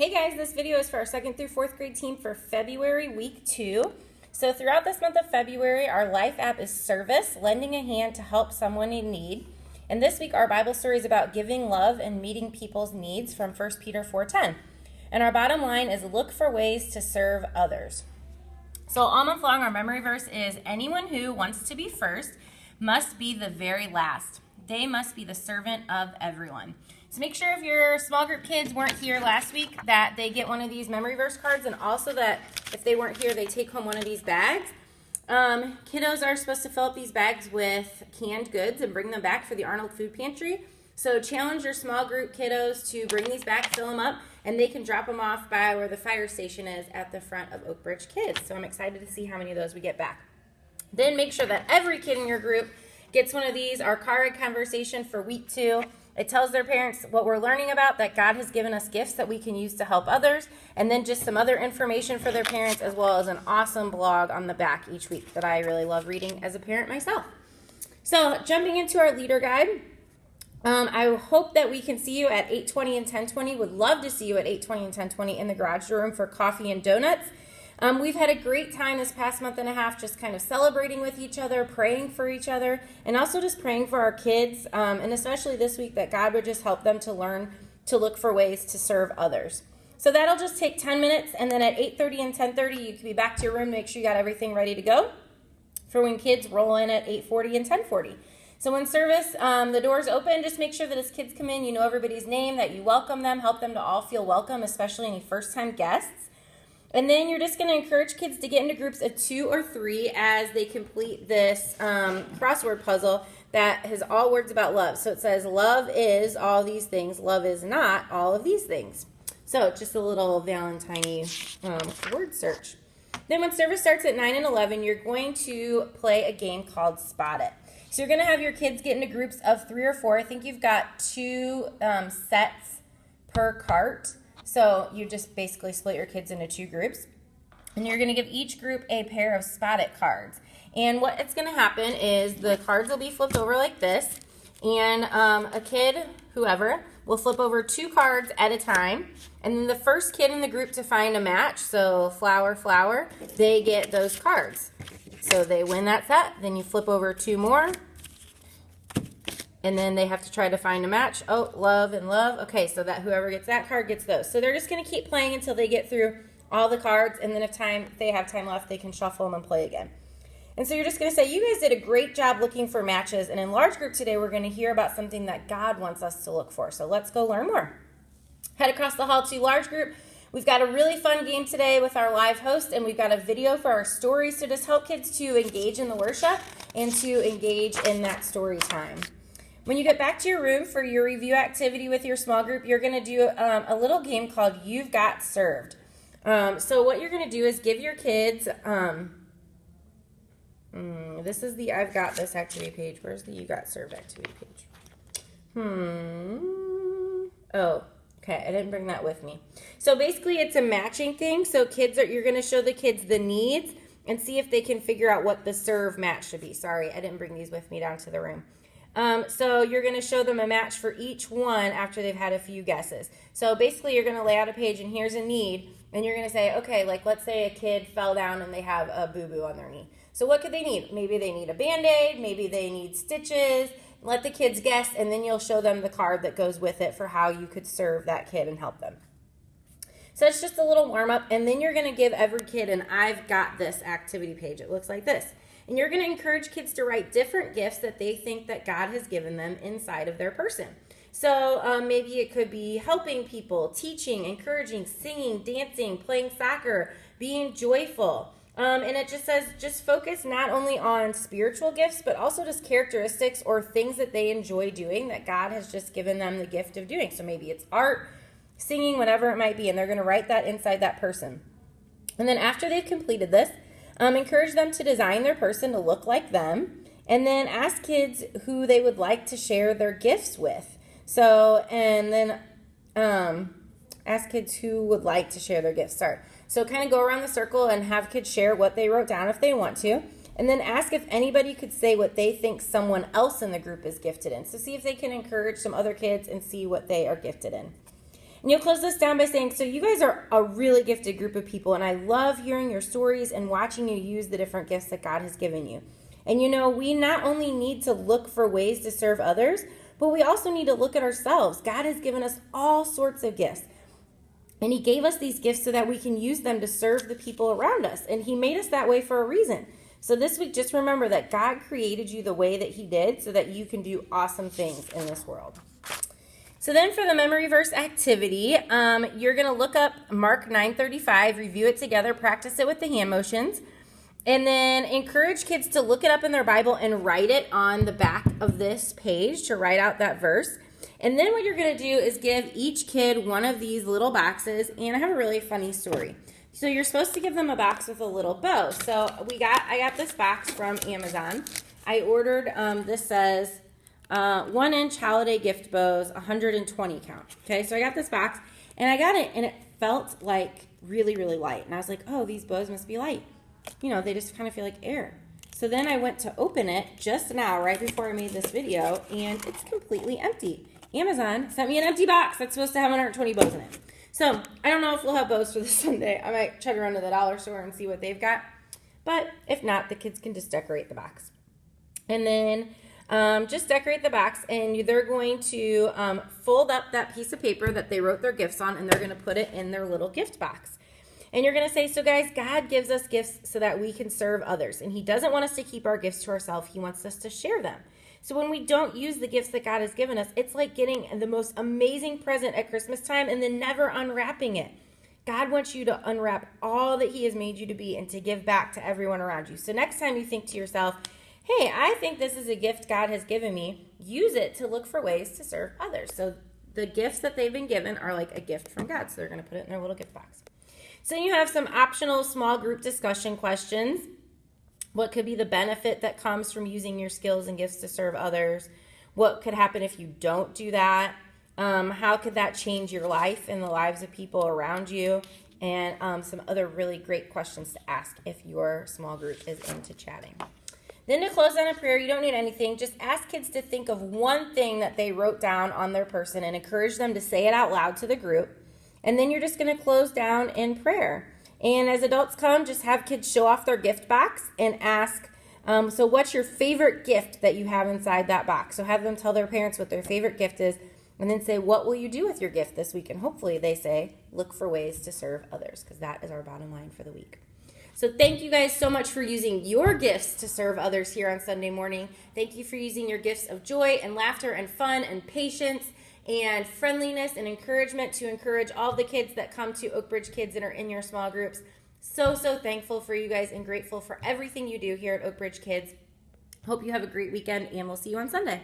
Hey guys, this video is for our 2nd through 4th grade team for February week 2. So throughout this month of February, our life app is service, lending a hand to help someone in need. And this week, our Bible story is about giving love and meeting people's needs from 1 Peter 4:10. And our bottom line is look for ways to serve others. So all month long, our memory verse is anyone who wants to be first must be the very last. They must be the servant of everyone. So make sure if your small group kids weren't here last week that they get one of these memory verse cards, and also that if they weren't here, they take home one of these bags. Kiddos are supposed to fill up these bags with canned goods and bring them back for the Arnold Food Pantry. So challenge your small group kiddos to bring these back, fill them up, and they can drop them off by where the fire station is at the front of Oak Bridge Kids. So I'm excited to see how many of those we get back. Then make sure that every kid in your group gets one of these, our car ride conversation for week 2. It tells their parents what we're learning about, that God has given us gifts that we can use to help others, and then just some other information for their parents, as well as an awesome blog on the back each week that I really love reading as a parent myself. So jumping into our leader guide, I hope that we can see you at 8:20 and 10:20. Would love to see you at 8:20 and 10:20 in the garage room for coffee and donuts. We've had a great time this past month and a half just kind of celebrating with each other, praying for each other, and also just praying for our kids, and especially this week that God would just help them to learn to look for ways to serve others. So that'll just take 10 minutes, and then at 8:30 and 10:30, you can be back to your room to make sure you got everything ready to go for when kids roll in at 8:40 and 10:40. So when service, the doors open, just make sure that as kids come in, you know everybody's name, that you welcome them, help them to all feel welcome, especially any first-time guests. And then you're just going to encourage kids to get into groups of 2 or 3 as they complete this crossword puzzle that has all words about love. So it says, love is all these things, love is not all of these things. So just a little Valentine word search. Then when service starts at 9 and 11, you're going to play a game called Spot It. So you're going to have your kids get into groups of 3 or 4. I think you've got 2 sets per cart. So you just basically split your kids into 2 groups. And you're going to give each group a pair of Spot It cards. And what it's going to happen is the cards will be flipped over like this. And a kid, whoever, will flip over 2 cards at a time. And then the first kid in the group to find a match, so flower, flower, they get those cards. So they win that set. Then you flip over 2 more. And then they have to try to find a match. Oh, love and love. Okay, so that whoever gets that card gets those. So they're just going to keep playing until they get through all the cards. And then if they have time left, they can shuffle them and play again. And so you're just going to say, you guys did a great job looking for matches. And in large group today, we're going to hear about something that God wants us to look for. So let's go learn more. Head across the hall to large group. We've got a really fun game today with our live host, and we've got a video for our stories to just help kids to engage in the worship and to engage in that story time. When you get back to your room for your review activity with your small group, you're going to do a little game called You've Got Served. So what you're going to do is give your kids, this is the I've Got This activity page. Where's the You Got Served activity page? Oh, okay, I didn't bring that with me. So basically it's a matching thing. So you're going to show the kids the needs and see if they can figure out what the serve match should be. Sorry, I didn't bring these with me down to the room. So you're going to show them a match for each one after they've had a few guesses. So basically you're going to lay out a page and here's a need, and you're going to say, okay, like let's say a kid fell down and they have a boo-boo on their knee. So what could they need? Maybe they need a Band-Aid, maybe they need stitches. Let the kids guess, and then you'll show them the card that goes with it for how you could serve that kid and help them. So it's just a little warm-up, and then you're going to give every kid an I've Got This activity page. It looks like this. And you're going to encourage kids to write different gifts that they think that God has given them inside of their person. So maybe it could be helping people, teaching, encouraging, singing, dancing, playing soccer, being joyful. And it just says just focus not only on spiritual gifts, but also just characteristics or things that they enjoy doing that God has just given them the gift of doing. So maybe it's art, singing, whatever it might be, and they're going to write that inside that person. And then after they've completed this, encourage them to design their person to look like them, and then ask kids who they would like to share their gifts with. So, and then ask kids who would like to share their gifts. So kind of go around the circle and have kids share what they wrote down if they want to. And then ask if anybody could say what they think someone else in the group is gifted in. So see if they can encourage some other kids and see what they are gifted in. And you'll close this down by saying, so you guys are a really gifted group of people, and I love hearing your stories and watching you use the different gifts that God has given you. And we not only need to look for ways to serve others, but we also need to look at ourselves. God has given us all sorts of gifts. And he gave us these gifts so that we can use them to serve the people around us. And he made us that way for a reason. So this week, just remember that God created you the way that he did so that you can do awesome things in this world. So then for the memory verse activity, you're going to look up Mark 9:35, review it together, practice it with the hand motions, and then encourage kids to look it up in their Bible and write it on the back of this page to write out that verse. And then what you're going to do is give each kid one of these little boxes, and I have a really funny story. So you're supposed to give them a box with a little bow. So I got this box from Amazon. I ordered, this says 1-inch holiday gift bows, 120 count. Okay, so I got this box, and I got it, and it felt like really, really light. And I was like, oh, these bows must be light. They just kind of feel like air. So then I went to open it just now, right before I made this video, and it's completely empty. Amazon sent me an empty box that's supposed to have 120 bows in it. So I don't know if we'll have bows for this Sunday. I might try to run to the dollar store and see what they've got. But if not, the kids can just decorate the box. And then just decorate the box, and they're going to fold up that piece of paper that they wrote their gifts on, and they're going to put it in their little gift box. And you're going to say, so guys, God gives us gifts so that we can serve others. And he doesn't want us to keep our gifts to ourselves. He wants us to share them. So when we don't use the gifts that God has given us, it's like getting the most amazing present at Christmas time and then never unwrapping it. God wants you to unwrap all that he has made you to be and to give back to everyone around you. So next time you think to yourself, hey, I think this is a gift God has given me, use it to look for ways to serve others. So the gifts that they've been given are like a gift from God. So they're going to put it in their little gift box. So you have some optional small group discussion questions. What could be the benefit that comes from using your skills and gifts to serve others? What could happen if you don't do that? How could that change your life and the lives of people around you? And some other really great questions to ask if your small group is into chatting. Then to close on a prayer, you don't need anything. Just ask kids to think of one thing that they wrote down on their person and encourage them to say it out loud to the group. And then you're just going to close down in prayer. And as adults come, just have kids show off their gift box and ask, so what's your favorite gift that you have inside that box? So have them tell their parents what their favorite gift is, and then say, what will you do with your gift this week? And hopefully they say, look for ways to serve others, because that is our bottom line for the week. So thank you guys so much for using your gifts to serve others here on Sunday morning. Thank you for using your gifts of joy and laughter and fun and patience and friendliness and encouragement to encourage all the kids that come to Oak Bridge Kids and are in your small groups. So thankful for you guys and grateful for everything you do here at Oak Bridge Kids. Hope you have a great weekend, and we'll see you on Sunday.